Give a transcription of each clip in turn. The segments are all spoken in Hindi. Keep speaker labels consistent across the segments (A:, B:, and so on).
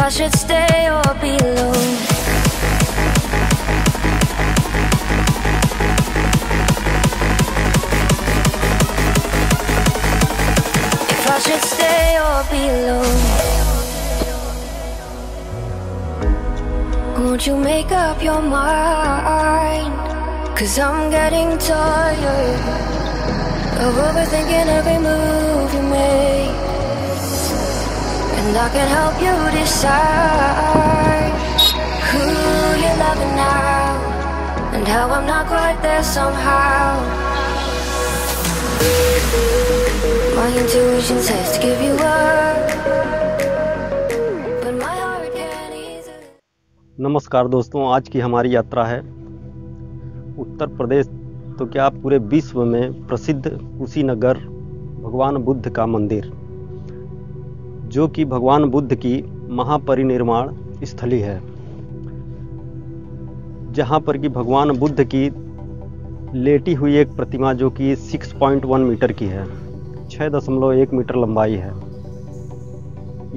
A: I should stay or be alone. If I should stay or be alone. Won't you make up your mind? 'Cause I'm getting tired of overthinking every move you make. And I can help you decide who you're loving now, and how I'm not quite there somehow. My intuition says to give you up, but my heart can't easily.
B: नमस्कार दोस्तों, आज की हमारी यात्रा है उत्तर प्रदेश, तो क्या पूरे विश्व में प्रसिद्ध कुशीनगर भगवान बुद्ध का मंदिर, जो कि भगवान बुद्ध की महापरिनिर्वाण स्थली है, जहां पर कि भगवान बुद्ध की लेटी हुई एक प्रतिमा जो कि 6.1 मीटर की है, 6.1 मीटर लंबाई है।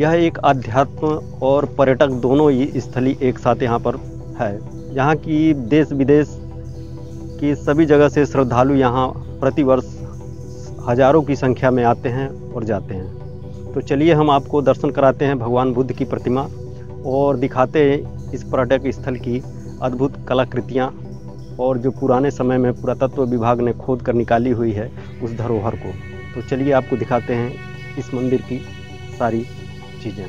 B: यह एक आध्यात्म और पर्यटक दोनों ही स्थली एक साथ यहाँ पर है। यहाँ की देश विदेश की सभी जगह से श्रद्धालु यहाँ प्रतिवर्ष हजारों की संख्या में आते हैं और जाते हैं। तो चलिए हम आपको दर्शन कराते हैं भगवान बुद्ध की प्रतिमा और दिखाते हैं इस पर्यटक स्थल की अद्भुत कलाकृतियाँ और जो पुराने समय में पुरातत्व विभाग ने खोद कर निकाली हुई है उस धरोहर को। तो चलिए आपको दिखाते हैं इस मंदिर की सारी चीज़ें।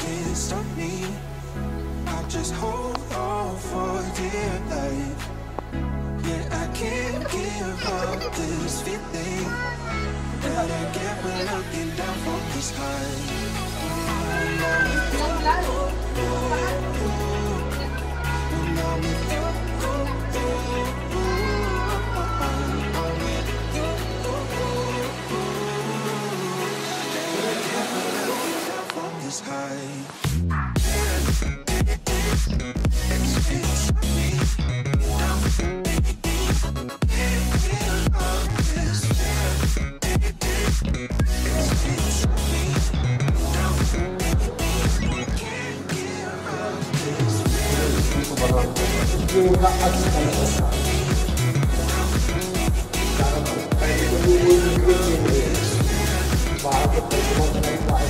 C: Can't stop me. I'll just hold on for dear life. Yeah, I can't give up this feeling that I get when looking down from the sky.
D: कोई वीडियो चेंज हुई है वहाँ के परिक्रमा करने का है।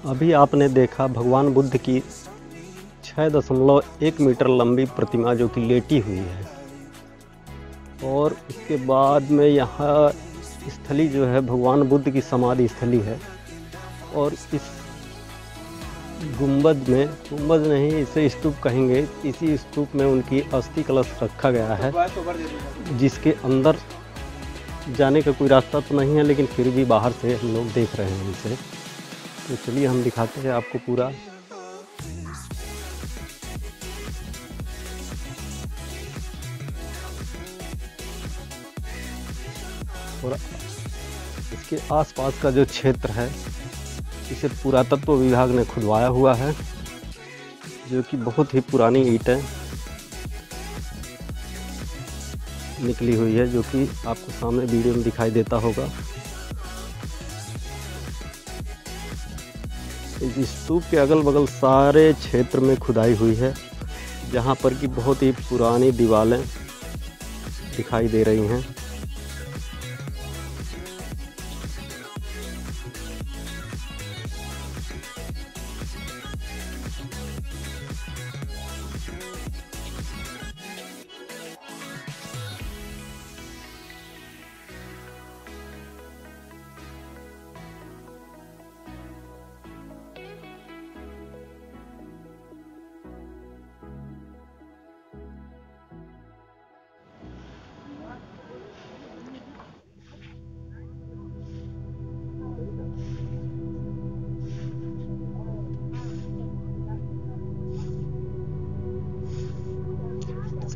B: अभी आपने देखा भगवान बुद्ध की 6.1 मीटर लंबी प्रतिमा जो कि लेटी हुई है, और उसके बाद में यहाँ स्थली जो है भगवान बुद्ध की समाधि स्थली है। और इस गुंबद में, गुंबद नहीं इसे स्तूप कहेंगे, इसी स्तूप में उनकी अस्थि कलश रखा गया है, जिसके अंदर जाने का कोई रास्ता तो नहीं है, लेकिन फिर भी बाहर से हम लोग देख रहे हैं इसे। तो चलिए हम दिखाते हैं आपको पूरा। और इसके आसपास का जो क्षेत्र है इसे पुरातत्व विभाग ने खुदवाया हुआ है, जो कि बहुत ही पुरानी ईंटें निकली हुई है, जो कि आपको सामने वीडियो में दिखाई देता होगा। इस स्तूप के अगल बगल सारे क्षेत्र में खुदाई हुई है, जहाँ पर कि बहुत ही पुरानी दीवारें दिखाई दे रही हैं।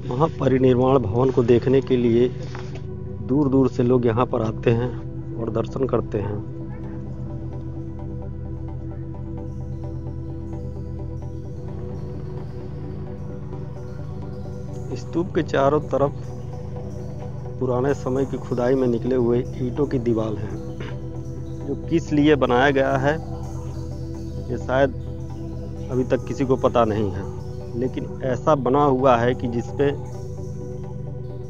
B: महापरिनिर्वाण भवन को देखने के लिए दूर दूर से लोग यहाँ पर आते हैं और दर्शन करते हैं। स्तूप के चारों तरफ पुराने समय की खुदाई में निकले हुए ईंटों की दीवार है, जो किस लिए बनाया गया है ये शायद अभी तक किसी को पता नहीं है, लेकिन ऐसा बना हुआ है कि जिसपे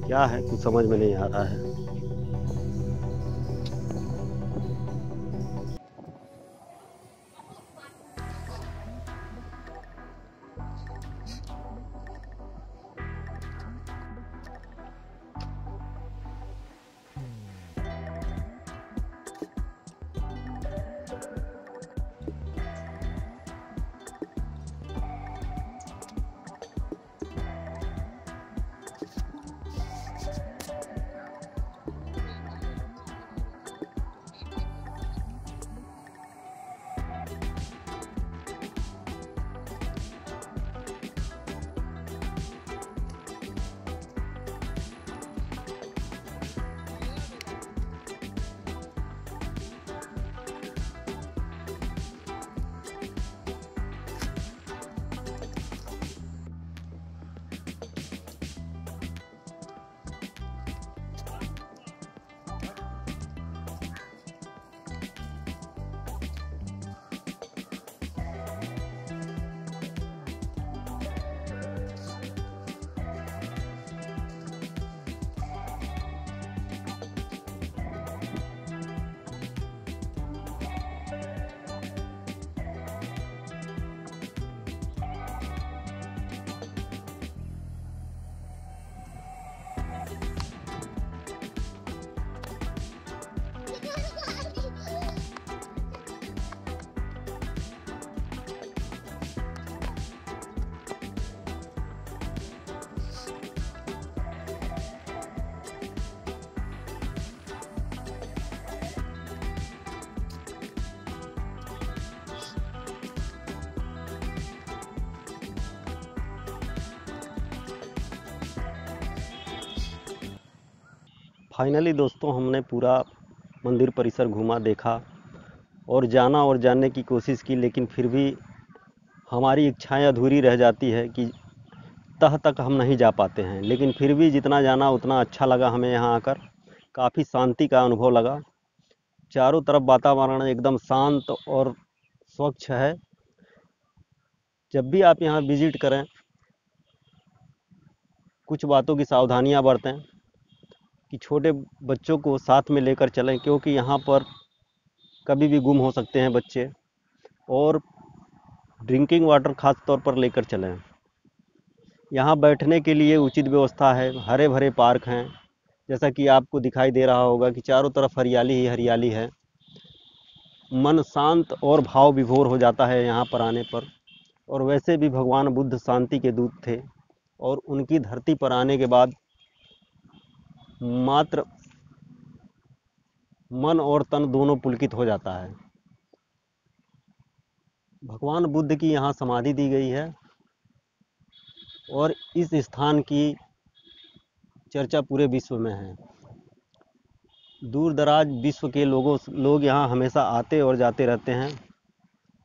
B: क्या है कुछ समझ में नहीं आ रहा है। फाइनली दोस्तों हमने पूरा मंदिर परिसर घूमा, देखा और जाना और जानने की कोशिश की, लेकिन फिर भी हमारी इच्छाएं अधूरी रह जाती है कि तह तक हम नहीं जा पाते हैं, लेकिन फिर भी जितना जाना उतना अच्छा लगा हमें यहाँ आकर। काफ़ी शांति का अनुभव लगा। चारों तरफ वातावरण एकदम शांत और स्वच्छ है। जब भी आप यहाँ विजिट करें, कुछ बातों की सावधानियाँ बरतें कि छोटे बच्चों को साथ में लेकर चलें, क्योंकि यहाँ पर कभी भी गुम हो सकते हैं बच्चे। और ड्रिंकिंग वाटर खास तौर पर लेकर चलें। यहाँ बैठने के लिए उचित व्यवस्था है, हरे भरे पार्क हैं, जैसा कि आपको दिखाई दे रहा होगा कि चारों तरफ हरियाली ही हरियाली है। मन शांत और भाव विभोर हो जाता है यहाँ पर आने पर। और वैसे भी भगवान बुद्ध शांति के दूत थे, और उनकी धरती पर आने के बाद मात्र मन और तन दोनों पुलकित हो जाता है। भगवान बुद्ध की यहाँ समाधि दी गई है, और इस स्थान की चर्चा पूरे विश्व में है। दूर दराज विश्व के लोग यहाँ हमेशा आते और जाते रहते हैं,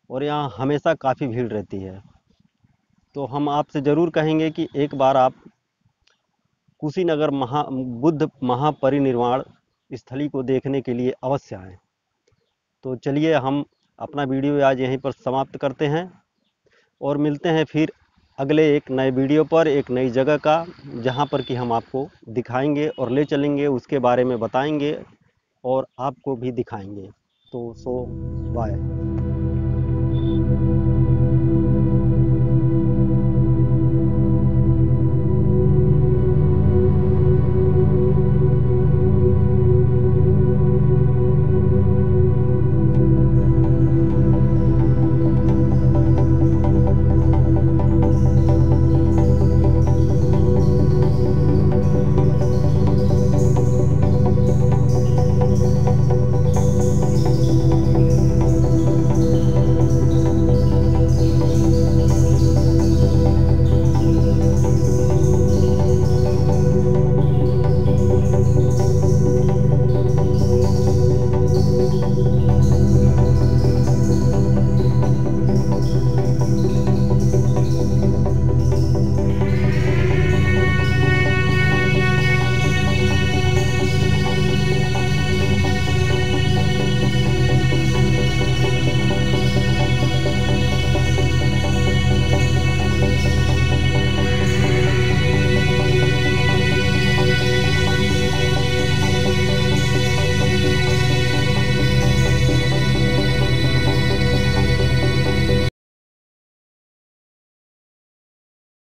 B: और यहाँ हमेशा काफ़ी भीड़ रहती है। तो हम आपसे ज़रूर कहेंगे कि एक बार आप कुशीनगर बुद्ध महापरिनिर्वाण स्थली को देखने के लिए अवश्य आएँ। तो चलिए हम अपना वीडियो आज यहीं पर समाप्त करते हैं, और मिलते हैं फिर अगले एक नए वीडियो पर, एक नई जगह का, जहां पर कि हम आपको दिखाएंगे और ले चलेंगे, उसके बारे में बताएंगे और आपको भी दिखाएंगे। तो बाय।